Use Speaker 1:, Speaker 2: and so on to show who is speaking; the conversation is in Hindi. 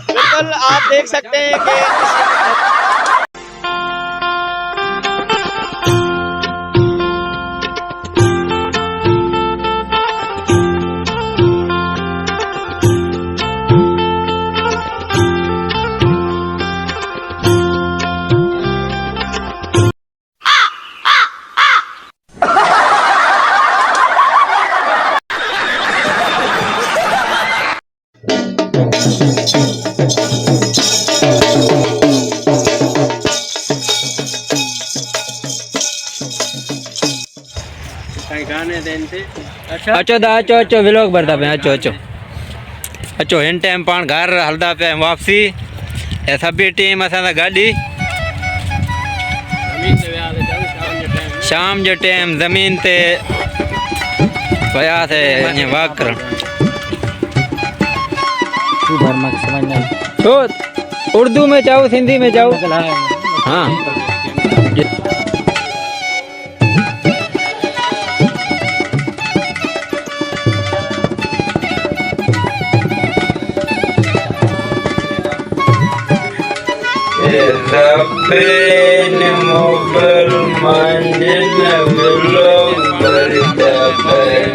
Speaker 1: बिल्कुल आप देख सकते हैं कि
Speaker 2: अचो दा अचो अचो व्लॉग भरता पे अचो अचो अचो हिन टाइम पाण घर हलदा पे वापसी ऐ सभी टीम असा गाड़ी शाम जो टाइम जमीन ते वया थे वॉक कर तो उर्दू में चाहो हिंदी में चाहो हाँ Rabbin mubal manjin belum berdapat